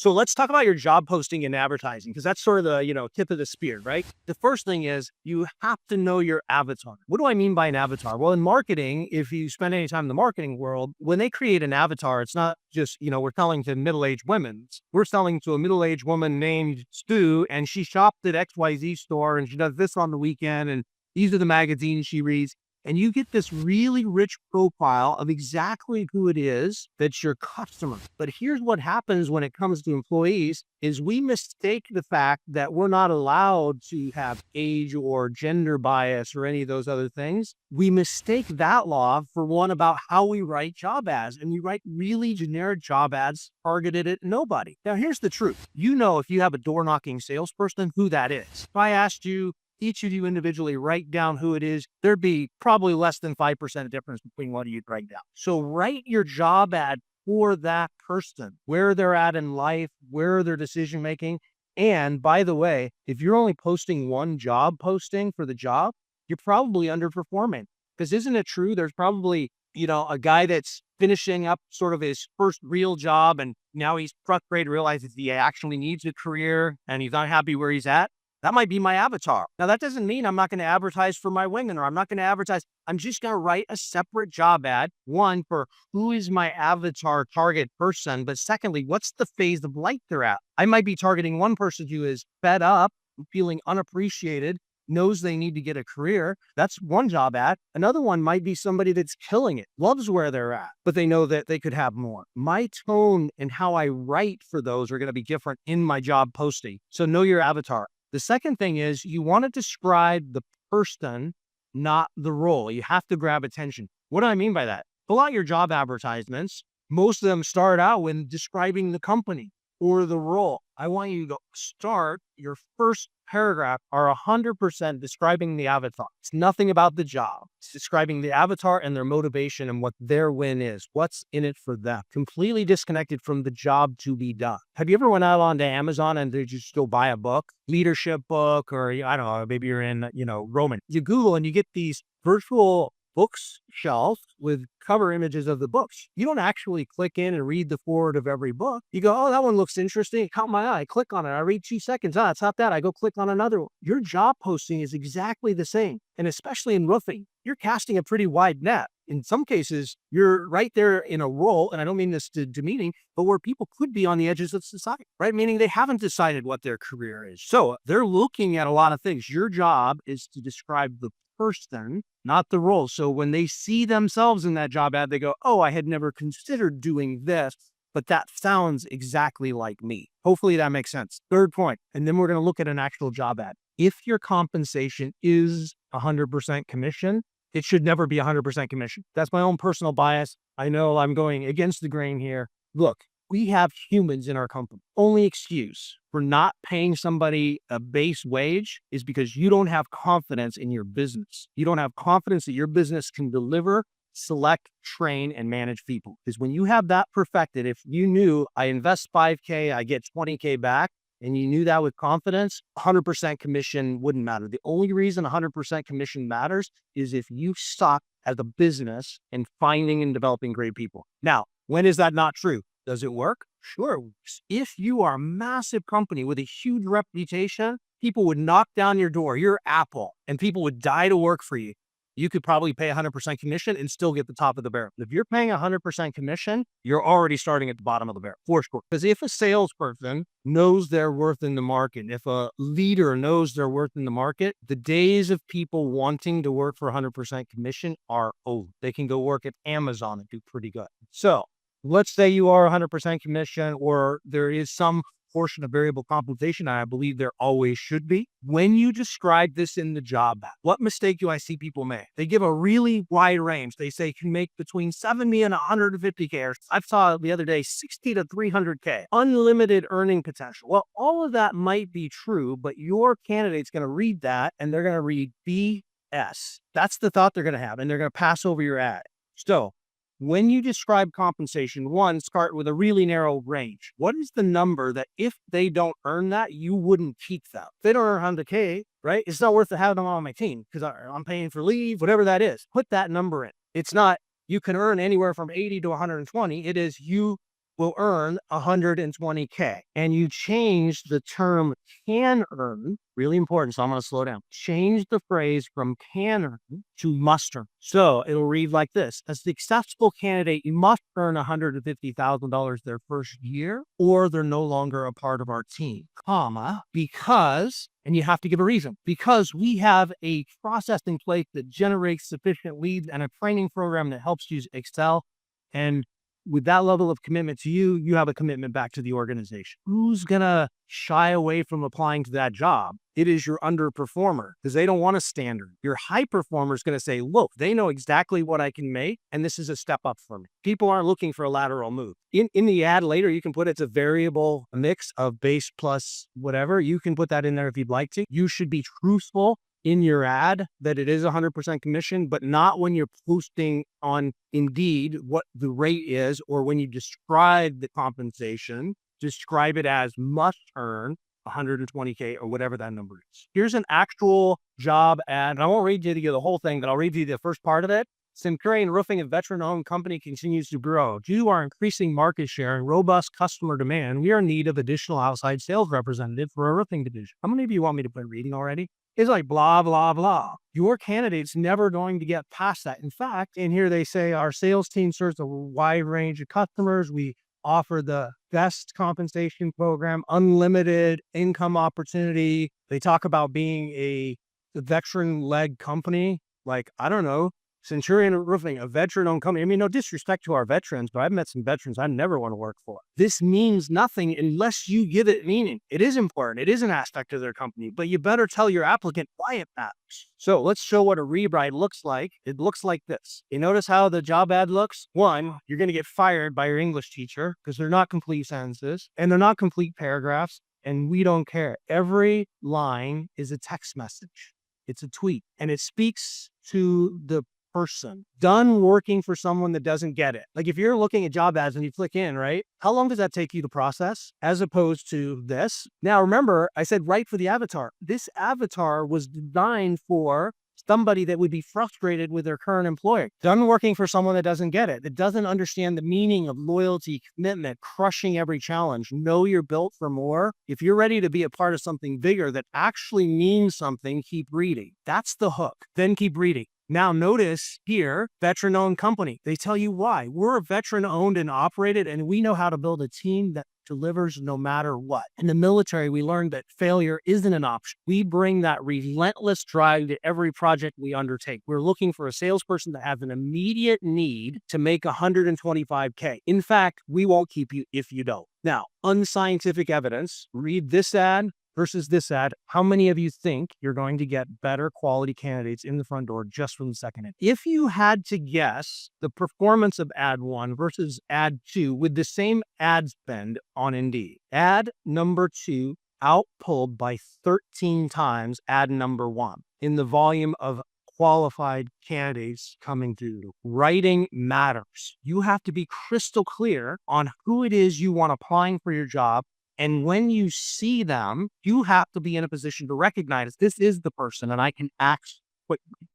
So let's talk about your job posting and advertising, because that's sort of the, tip of the spear, right? The first thing is you have to know your avatar. What do I mean by an avatar? Well, in marketing, if you spend any time in the marketing world, when they create an avatar, it's not just, we're selling to middle-aged women. We're selling to a middle-aged woman named Stu, and she shopped at XYZ store and she does this on the weekend, and these are the magazines she reads. And you get this really rich profile of exactly who it is that's your customer. But here's what happens when it comes to employees is we mistake the fact that we're not allowed to have age or gender bias or any of those other things. We mistake that law for one about how we write job ads, and we write really generic job ads targeted at nobody. Now, here's the truth. If you have a door knocking salesperson, who that is. If I asked you, each of you individually write down who it is, there'd be probably less than 5% difference between what you'd write down. So write your job ad for that person, where they're at in life, where they're decision making. And by the way, if you're only posting one job posting for the job, you're probably underperforming. Because isn't it true? There's probably, a guy that's finishing up sort of his first real job, and now he's frustrated, realizes he actually needs a career and he's not happy where he's at. That might be my avatar. Now, that doesn't mean I'm not going to advertise for my wingman, or I'm not going to advertise. I'm just going to write a separate job ad, one, for who is my avatar target person, but secondly, what's the phase of life they're at? I might be targeting one person who is fed up, feeling unappreciated, knows they need to get a career. That's one job ad. Another one might be somebody that's killing it, loves where they're at, but they know that they could have more. My tone and how I write for those are going to be different in my job posting. So know your avatar. The second thing is you want to describe the person, not the role. You have to grab attention. What do I mean by that? Pull out your job advertisements. Most of them start out when describing the company or the role. I want you to start your first paragraph are 100% describing the avatar. It's nothing about the job. It's describing the avatar and their motivation and what their win is. What's in it for them? Completely disconnected from the job to be done. Have you ever went out onto Amazon and did you still buy a book, leadership book, or I don't know, maybe you're in, Roman. You Google and you get these virtual books shelf with cover images of the books. You don't actually click in and read the forward of every book. You go, oh, that one looks interesting. It caught my eye. I click on it. I read 2 seconds. It's not that. I go click on another one. Your job posting is exactly the same. And especially in roofing, you're casting a pretty wide net. In some cases, you're right there in a role, and I don't mean this to demeaning, but where people could be on the edges of society, right? Meaning they haven't decided what their career is. So they're looking at a lot of things. Your job is to describe the person, not the role. So when they see themselves in that job ad, they go, oh, I had never considered doing this, but that sounds exactly like me. Hopefully that makes sense. Third point, and then we're going to look at an actual job ad. If your compensation is 100% commission, it should never be 100% commission. That's my own personal bias. I know I'm going against the grain here. Look, we have humans in our company. Only excuse for not paying somebody a base wage is because you don't have confidence in your business. You don't have confidence that your business can deliver, select, train, and manage people. Because when you have that perfected, if you knew I invest $5K, I get $20K back, and you knew that with confidence, 100% commission wouldn't matter. The only reason 100% commission matters is if you suck as a business in finding and developing great people. Now, when is that not true? Does it work? Sure. If you are a massive company with a huge reputation, people would knock down your door, your Apple, and people would die to work for you. You could probably pay 100% commission and still get the top of the barrel. If you're paying 100% commission, you're already starting at the bottom of the barrel, for sure. Because if a salesperson knows their worth in the market, if a leader knows their worth in the market, the days of people wanting to work for 100% commission are over. They can go work at Amazon and do pretty good. So let's say you are 100% commission, or there is some portion of variable compensation. I believe there always should be. When you describe this in the job, what mistake do I see people make? They give a really wide range. They say can make between 70 and 150K. Or I saw the other day 60 to 300K. Unlimited earning potential. Well, all of that might be true, but your candidate's going to read that and they're going to read BS. That's the thought they're going to have, and they're going to pass over your ad. So when you describe compensation, one, start with a really narrow range. What is the number that if they don't earn that, you wouldn't keep them? If they don't earn 100K, right? It's not worth having them on my team because I'm paying for leave, whatever that is. Put that number in. It's not, you can earn anywhere from 80 to 120. It is, you will earn 120K. And you change the term can earn, really important. So I'm going to slow down. Change the phrase from can earn to must earn. So it'll read like this. As the successful candidate, you must earn $150,000 their first year, or they're no longer a part of our team, comma, because, and you have to give a reason, because we have a process in place that generates sufficient leads and a training program that helps you excel. And with that level of commitment to you, you have a commitment back to the organization. Who's going to shy away from applying to that job? It is your underperformer, because they don't want a standard. Your high performer is going to say, look, they know exactly what I can make, and this is a step up for me. People aren't looking for a lateral move. In the ad later, you can put it's a variable mix of base plus whatever. You can put that in there if you'd like to. You should be truthful in your ad that it is 100% commission, but not when you're posting on Indeed what the rate is, or when you describe the compensation, describe it as must earn 120K or whatever that number is. Here's an actual job ad. And I won't read you the whole thing, but I'll read you the first part of it. Centurion Roofing, a veteran-owned company, continues to grow. Due to our increasing market share and robust customer demand, we are in need of additional outside sales representative for our roofing division. How many of you want me to put reading already? It's like blah, blah, blah. Your candidate's never going to get past that. In fact, in here they say our sales team serves a wide range of customers. We offer the best compensation program, unlimited income opportunity. They talk about being a veteran-led company. Like, I don't know, Centurion Roofing, a veteran-owned company. I mean, no disrespect to our veterans, but I've met some veterans I never want to work for. This means nothing unless you give it meaning. It is important. It is an aspect of their company, but you better tell your applicant why it matters. So let's show what a rewrite looks like. It looks like this. You notice how the job ad looks? One, you're going to get fired by your English teacher because they're not complete sentences and they're not complete paragraphs, and we don't care. Every line is a text message. It's a tweet, and it speaks to the person done working for someone that doesn't get it. Like if you're looking at job ads and you click in, right? How long does that take you to process as opposed to this? Now, remember, I said right for the avatar. This avatar was designed for somebody that would be frustrated with their current employer, done working for someone that doesn't get it, that doesn't understand the meaning of loyalty, commitment, crushing every challenge. Know you're built for more. If you're ready to be a part of something bigger that actually means something, keep reading. That's the hook. Then keep reading. Now notice here, veteran-owned company. They tell you why. We're veteran-owned and operated, and we know how to build a team that delivers no matter what. In the military, we learned that failure isn't an option. We bring that relentless drive to every project we undertake. We're looking for a salesperson that has an immediate need to make 125K. In fact, we won't keep you if you don't. Now, unscientific evidence, read this ad versus this ad. How many of you think you're going to get better quality candidates in the front door just from the second ad? If you had to guess the performance of ad 1 versus ad 2 with the same ad spend on Indeed, ad number 2 outpulled by 13 times ad number 1 in the volume of qualified candidates coming through. Writing matters. You have to be crystal clear on who it is you want applying for your job. And when you see them, you have to be in a position to recognize this is the person and I can act quickly.